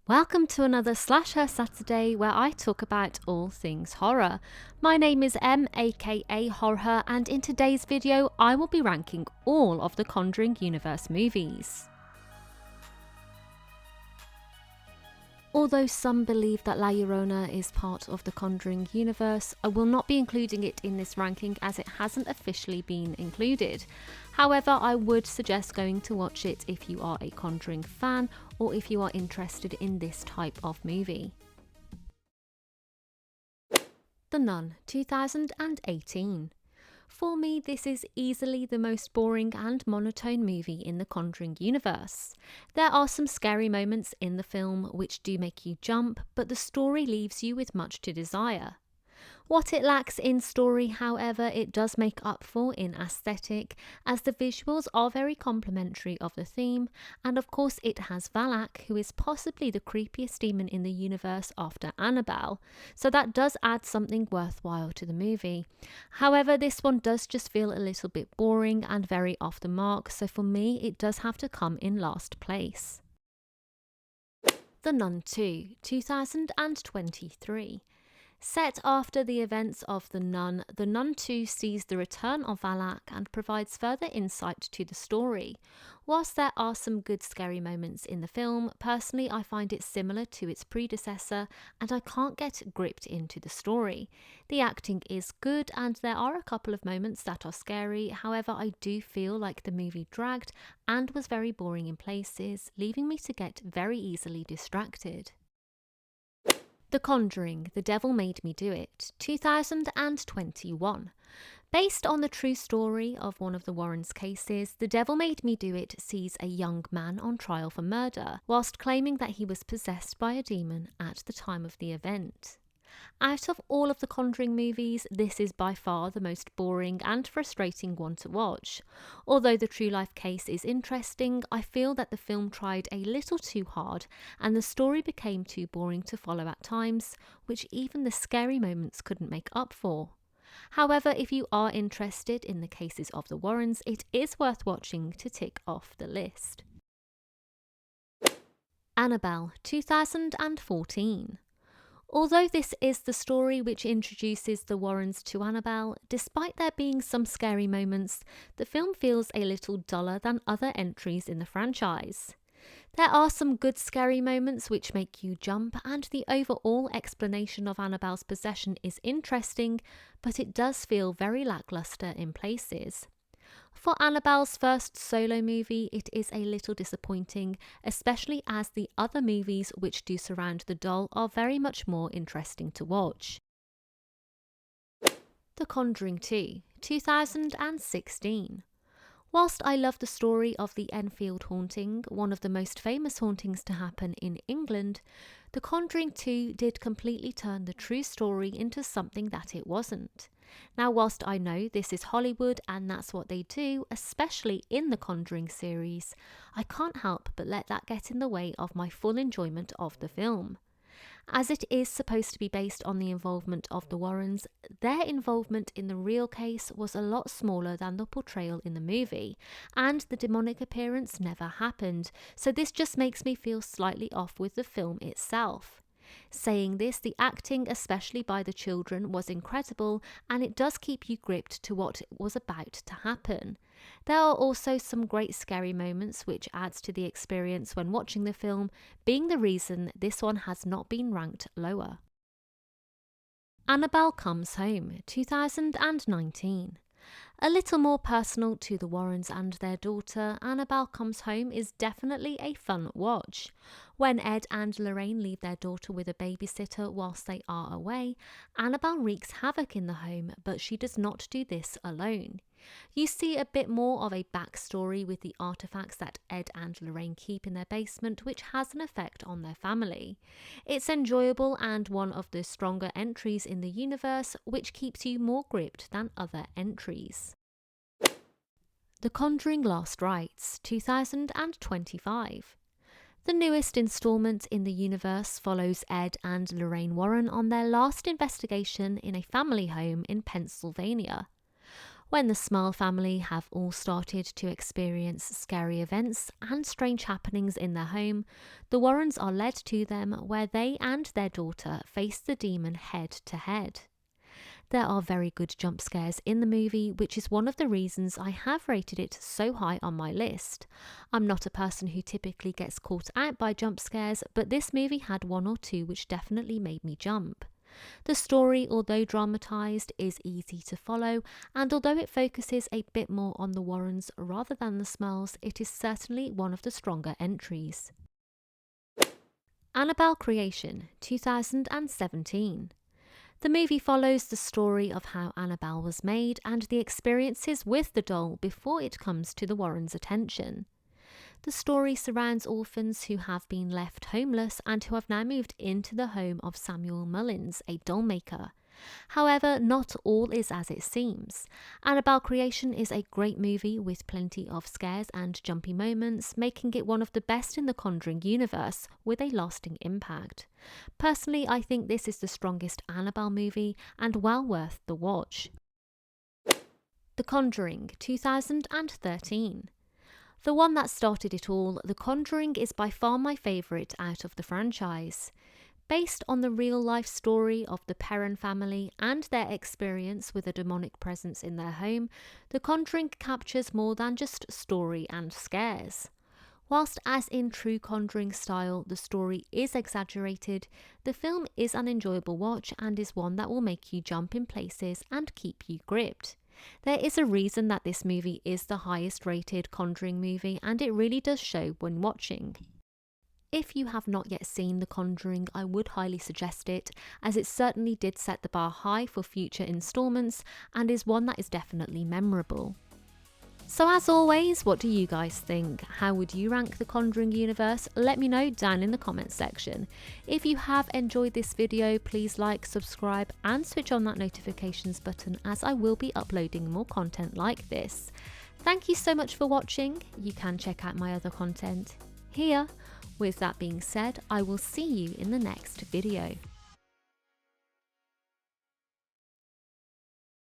Welcome to another Slasher Saturday where I talk about all things horror. My name is Em, aka Horror, and in today's video I will be ranking all of the Conjuring Universe movies. Although some believe that La Llorona is part of the Conjuring universe, I will not be including it in this ranking as it hasn't officially been included. However, I would suggest going to watch it if you are a Conjuring fan or if you are interested in this type of movie. The Nun, 2018. For me, this is easily the most boring and monotone movie in the Conjuring universe. There are some scary moments in the film which do make you jump, but the story leaves you with much to desire. What it lacks in story, however, it does make up for in aesthetic, as the visuals are very complimentary of the theme, and of course it has Valak, who is possibly the creepiest demon in the universe after Annabelle, so that does add something worthwhile to the movie. However, this one does just feel a little bit boring and very off the mark, so for me it does have to come in last place. The Nun 2, 2023. Set after the events of The Nun 2 sees the return of Valak and provides further insight to the story. Whilst there are some good scary moments in the film, personally I find it similar to its predecessor and I can't get gripped into the story. The acting is good and there are a couple of moments that are scary, however I do feel like the movie dragged and was very boring in places, leaving me to get very easily distracted. The Conjuring, The Devil Made Me Do It, 2021. Based on the true story of one of the Warrens' cases, The Devil Made Me Do It sees a young man on trial for murder, whilst claiming that he was possessed by a demon at the time of the event. Out of all of the Conjuring movies, this is by far the most boring and frustrating one to watch. Although the true life case is interesting, I feel that the film tried a little too hard and the story became too boring to follow at times, which even the scary moments couldn't make up for. However, if you are interested in the cases of the Warrens, it is worth watching to tick off the list. Annabelle, 2014. Although this is the story which introduces the Warrens to Annabelle, despite there being some scary moments, the film feels a little duller than other entries in the franchise. There are some good scary moments which make you jump, and the overall explanation of Annabelle's possession is interesting, but it does feel very lackluster in places. For Annabelle's first solo movie, it is a little disappointing, especially as the other movies which do surround the doll are very much more interesting to watch. The Conjuring 2, 2016. Whilst I love the story of the Enfield haunting, one of the most famous hauntings to happen in England, The Conjuring 2 did completely turn the true story into something that it wasn't. Now, whilst I know this is Hollywood and that's what they do, especially in the Conjuring series, I can't help but let that get in the way of my full enjoyment of the film. As it is supposed to be based on the involvement of the Warrens, their involvement in the real case was a lot smaller than the portrayal in the movie, and the demonic appearance never happened, so this just makes me feel slightly off with the film itself. Saying this, the acting, especially by the children, was incredible and it does keep you gripped to what was about to happen. There are also some great scary moments which adds to the experience when watching the film, being the reason this one has not been ranked lower. Annabelle Comes Home, 2019. A little more personal to the Warrens and their daughter, Annabelle Comes Home is definitely a fun watch. When Ed and Lorraine leave their daughter with a babysitter whilst they are away, Annabelle wreaks havoc in the home, but she does not do this alone. You see a bit more of a backstory with the artifacts that Ed and Lorraine keep in their basement, which has an effect on their family. It's enjoyable and one of the stronger entries in the universe, which keeps you more gripped than other entries. The Conjuring Last Rites, 2025. The newest instalment in the universe follows Ed and Lorraine Warren on their last investigation in a family home in Pennsylvania. When the Smile family have all started to experience scary events and strange happenings in their home, the Warrens are led to them where they and their daughter face the demon head to head. There are very good jump scares in the movie, which is one of the reasons I have rated it so high on my list. I'm not a person who typically gets caught out by jump scares, but this movie had one or two which definitely made me jump. The story, although dramatised, is easy to follow, and although it focuses a bit more on the Warrens rather than the Smells, it is certainly one of the stronger entries. Annabelle Creation, 2017. The movie follows the story of how Annabelle was made and the experiences with the doll before it comes to the Warrens' attention. The story surrounds orphans who have been left homeless and who have now moved into the home of Samuel Mullins, a doll maker. However, not all is as it seems. Annabelle Creation is a great movie with plenty of scares and jumpy moments, making it one of the best in the Conjuring universe with a lasting impact. Personally, I think this is the strongest Annabelle movie and well worth the watch. The Conjuring, 2013. The one that started it all, The Conjuring is by far my favourite out of the franchise. Based on the real-life story of the Perron family and their experience with a demonic presence in their home, The Conjuring captures more than just story and scares. Whilst as in true Conjuring style, the story is exaggerated, the film is an enjoyable watch and is one that will make you jump in places and keep you gripped. There is a reason that this movie is the highest rated Conjuring movie, and it really does show when watching. If you have not yet seen The Conjuring, I would highly suggest it, as it certainly did set the bar high for future instalments and is one that is definitely memorable. So as always, what do you guys think? How would you rank the Conjuring universe? Let me know down in the comments section. If you have enjoyed this video, please like, subscribe and switch on that notifications button, as I will be uploading more content like this. Thank you so much for watching. You can check out my other content here. With that being said, I will see you in the next video.